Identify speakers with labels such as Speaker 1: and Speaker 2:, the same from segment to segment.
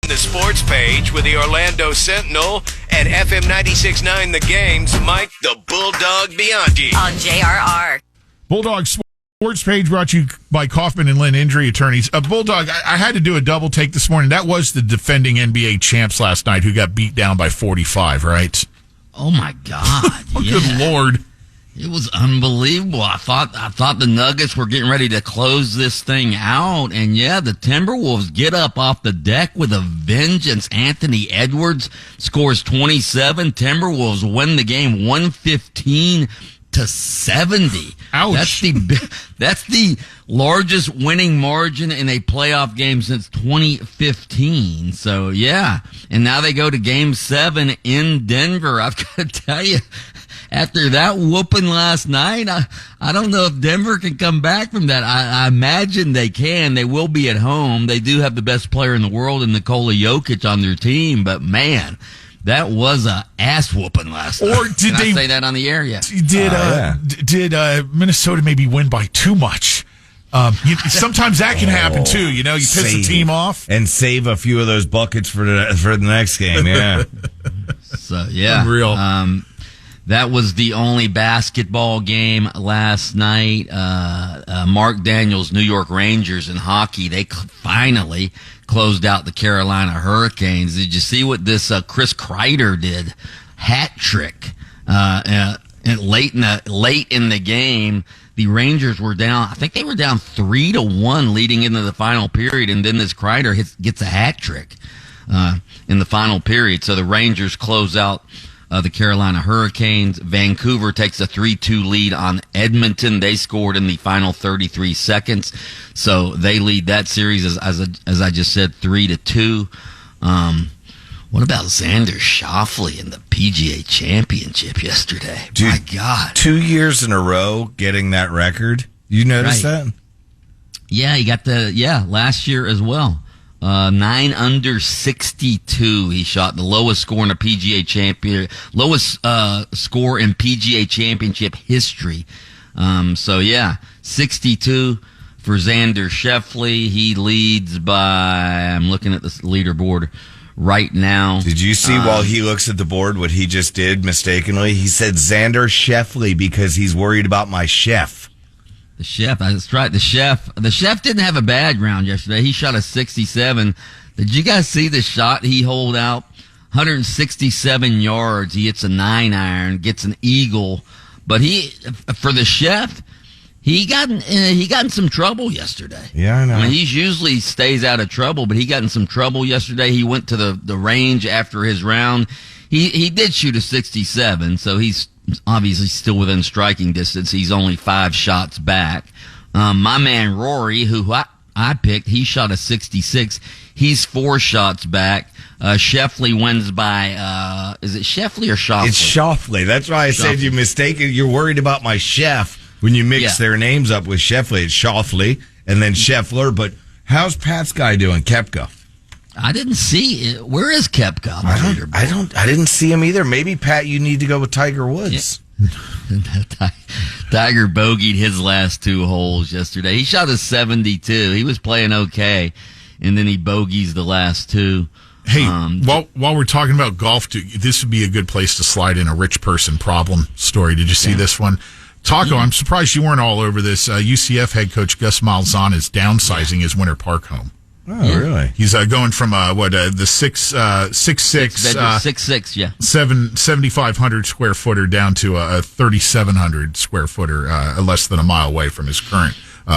Speaker 1: the sports page with the Orlando Sentinel and FM 96.9 The Game's Mike the Bulldog Bianchi.
Speaker 2: On JRR.
Speaker 3: Bulldog Sports Page brought to you by Kaufman and Lynn Injury Attorneys. Bulldog, I had to do a double take this morning. That was the defending NBA champs last night who got beat down by 45, right?
Speaker 4: Oh, my God.
Speaker 3: Oh, yeah. Good Lord.
Speaker 4: It was unbelievable. I thought the Nuggets were getting ready to close this thing out. And, yeah, the Timberwolves get up off the deck with a vengeance. Anthony Edwards scores 27. Timberwolves win the game 115-70.
Speaker 3: Ouch.
Speaker 4: That's the largest winning margin in a playoff game since 2015. So, yeah. And now they go to Game 7 in Denver. I've got to tell you, after that whooping last night, I don't know if Denver can come back from that. I imagine they can. They will be at home. They do have the best player in the world in Nikola Jokic on their team. But, man, that was a ass whooping last night. Or did I say that on the air yet?
Speaker 3: Did Minnesota maybe win by too much? Sometimes that can happen too. You know, you piss the team off
Speaker 5: and save a few of those buckets for the next game. Yeah.
Speaker 4: So yeah,
Speaker 3: unreal.
Speaker 4: That was the only basketball game last night. Mark Daniels' New York Rangers in hockey, they finally closed out the Carolina Hurricanes. Did you see what this Chris Kreider did? Hat trick. Late in the game, the Rangers were down. I think they were down 3-1 leading into the final period, and then this Kreider gets a hat trick in the final period. So the Rangers close out the Carolina Hurricanes. Vancouver takes a 3-2 lead on Edmonton. They scored in the final 33 seconds. So they lead that series, as I just said, 3-2. What about Xander Schauffele in the PGA Championship yesterday?
Speaker 5: Dude,
Speaker 4: my God.
Speaker 5: 2 years in a row getting that record. You notice that?
Speaker 4: Yeah, he got last year as well. 9 under 62 he shot, the lowest score in a PGA score in PGA Championship history. 62 for Xander Schauffele. He leads by, I'm looking at this leaderboard right now.
Speaker 5: Did you see while he looks at the board what he just did mistakenly? He said Xander Schauffele because he's worried about my chef.
Speaker 4: The chef, that's right. The chef didn't have a bad round yesterday. He shot a 67. Did you guys see the shot he holed out? 167 yards. He hits a 9-iron, gets an eagle. But for the chef, he got in some trouble yesterday.
Speaker 5: Yeah, I know.
Speaker 4: I mean, he usually stays out of trouble, but he got in some trouble yesterday. He went to the range after his round. He did shoot a 67, so he's obviously still within striking distance. He's only 5 shots back. My man Rory, who I picked, he shot a 66. He's 4 shots back. Schauffele wins by, is it Schauffele or Schauffele?
Speaker 5: It's Schauffele. That's why I said you mistaken. You're worried about my chef when you mix their names up with Schauffele. It's Schauffele and then Scheffler. But how's Pat's guy doing, Koepka?
Speaker 4: I didn't see it. Where is Koepka?
Speaker 5: I didn't see him either. Maybe, Pat, you need to go with Tiger Woods.
Speaker 4: Yeah. Tiger bogeyed his last 2 holes yesterday. He shot a 72. He was playing okay, and then he bogeys the last 2.
Speaker 3: Hey, while we're talking about golf, this would be a good place to slide in a rich person problem story. Did you see this one? Taco, I'm surprised you weren't all over this. UCF head coach Gus Malzahn is downsizing his Winter Park home.
Speaker 5: Oh, really?
Speaker 3: He's going from the 7,500 square footer down to a 3,700 square footer, less than a mile away from his current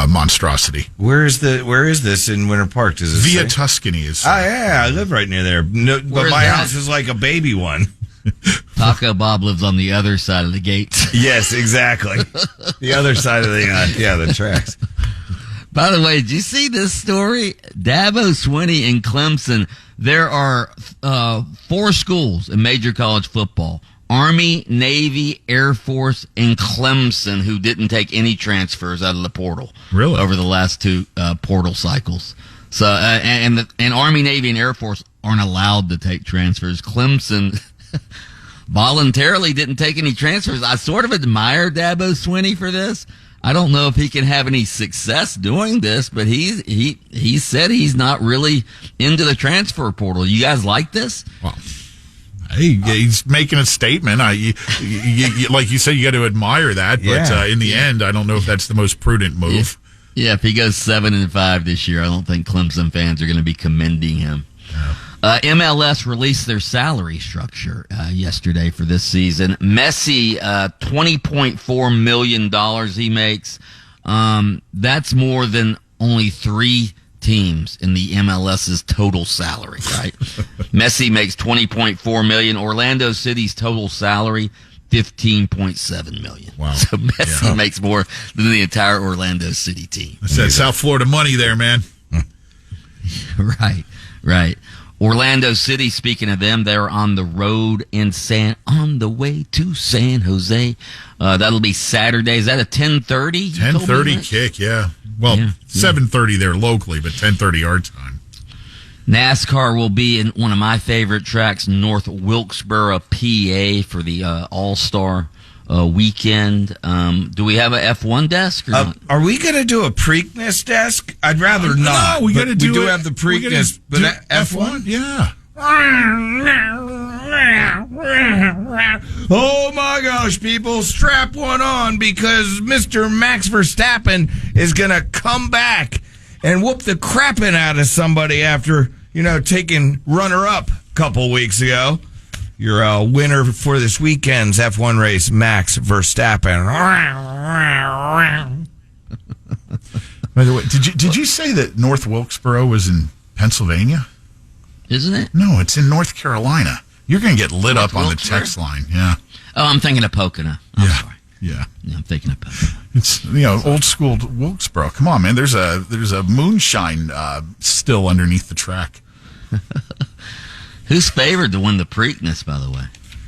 Speaker 3: monstrosity.
Speaker 5: Where is this in Winter Park? Does it
Speaker 3: Via
Speaker 5: say?
Speaker 3: Tuscany is.
Speaker 5: I live right near there. No, but my house is like a baby one.
Speaker 4: Taco Bob lives on the other side of the gates.
Speaker 5: Yes, exactly. The other side of the tracks.
Speaker 4: By the way, did you see this story? Dabo Swinney and Clemson, there are 4 schools in major college football. Army, Navy, Air Force, and Clemson who didn't take any transfers out of the portal.
Speaker 3: Really?
Speaker 4: Over the last 2 portal cycles. So, and Army, Navy, and Air Force aren't allowed to take transfers. Clemson voluntarily didn't take any transfers. I sort of admire Dabo Swinney for this. I don't know if he can have any success doing this, but he said he's not really into the transfer portal. You guys like this?
Speaker 3: Well, hey, he's making a statement. Like you said, you got to admire that. But in the end, I don't know if that's the most prudent move.
Speaker 4: Yeah, if he goes 7-5 this year, I don't think Clemson fans are going to be commending him.
Speaker 3: Yeah.
Speaker 4: MLS released their salary structure yesterday for this season. Messi, $20.4 million he makes. That's more than only 3 teams in the MLS's total salary, right? Messi makes $20.4 million. Orlando City's total salary, $15.7 million.
Speaker 3: Wow.
Speaker 4: So Messi makes more than the entire Orlando City team.
Speaker 3: That's that South Florida money there, man.
Speaker 4: Right. Orlando City, speaking of them, they're on the road on the way to San Jose. That'll be Saturday. Is that a 10:30?
Speaker 3: 10:30 kick, yeah. Well, 7:30 there locally, but 10:30 our time.
Speaker 4: NASCAR will be in one of my favorite tracks, North Wilkesboro, PA, for the All-Star weekend. Do we have a F1 desk or not?
Speaker 5: Are we going to do a Preakness desk? I'd rather not.
Speaker 3: No, we got to do.
Speaker 5: We do have the Preakness, but F1.
Speaker 3: Yeah.
Speaker 5: Oh my gosh, people, strap one on because Mr. Max Verstappen is going to come back and whoop the crapping out of somebody after, taking runner-up a couple weeks ago. Your winner for this weekend's F1 race, Max Verstappen.
Speaker 3: By the way, did you say that North Wilkesboro was in Pennsylvania?
Speaker 4: Isn't it?
Speaker 3: No, it's in North Carolina. You're going to get lit up on the text line. Yeah.
Speaker 4: Oh, I'm thinking of Pocono. I'm sorry.
Speaker 3: Yeah.
Speaker 4: I'm thinking of Pocono.
Speaker 3: It's old school Wilkesboro. Come on, man. There's a moonshine still underneath the track.
Speaker 4: Who's favored to win the Preakness, by the way?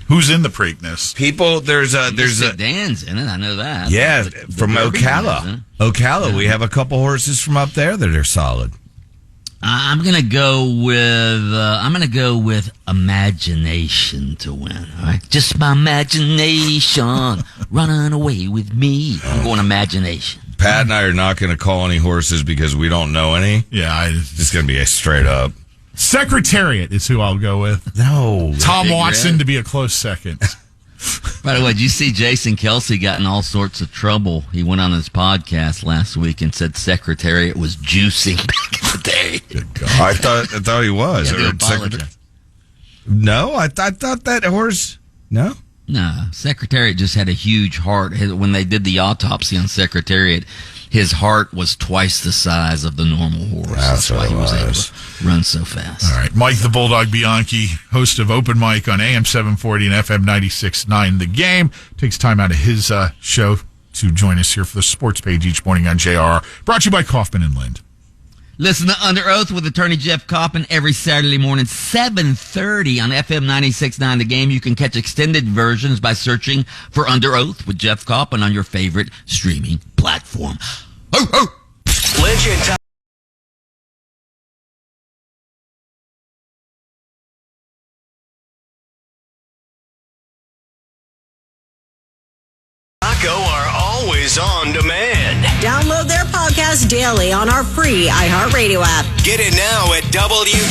Speaker 3: Who's in the Preakness?
Speaker 5: People, there's a
Speaker 4: Dan's in it. I know that.
Speaker 5: Yeah,
Speaker 4: The
Speaker 5: from
Speaker 4: Derby
Speaker 5: Ocala. Ocala, we have a couple horses from up there that are solid.
Speaker 4: I'm gonna go with Imagination to win. All right, just my imagination running away with me. I'm going Imagination.
Speaker 5: Pat and I are not going to call any horses because we don't know any.
Speaker 3: Yeah,
Speaker 5: it's going to be a straight up.
Speaker 3: Secretariat is who I'll go with.
Speaker 5: No,
Speaker 3: Tom Watson to be a close second.
Speaker 4: By the way, did you see Jason Kelsey got in all sorts of trouble? He went on his podcast last week and said Secretariat was juicing back in the day.
Speaker 5: Good God. I thought he was. No, I thought that horse. No,
Speaker 4: Secretariat just had a huge heart. When they did the autopsy on Secretariat, his heart was twice the size of the normal horse. That's why he was able to run so fast.
Speaker 3: All right. Mike the Bulldog Bianchi, host of Open Mic on AM 740 and FM 96.9 The Game, takes time out of his show to join us here for the sports page each morning on JRR. Brought to you by Kaufman and Lind.
Speaker 4: Listen to Under Oath with attorney Jeff Coppin every Saturday morning, 7:30 on FM 96.9 The Game. You can catch extended versions by searching for Under Oath with Jeff Coppin on your favorite streaming platform. Ho, ho!
Speaker 1: Lynch and Taco are always on demand.
Speaker 2: Download their podcast daily on our free iHeartRadio app.
Speaker 1: Get it now at WJRR.com.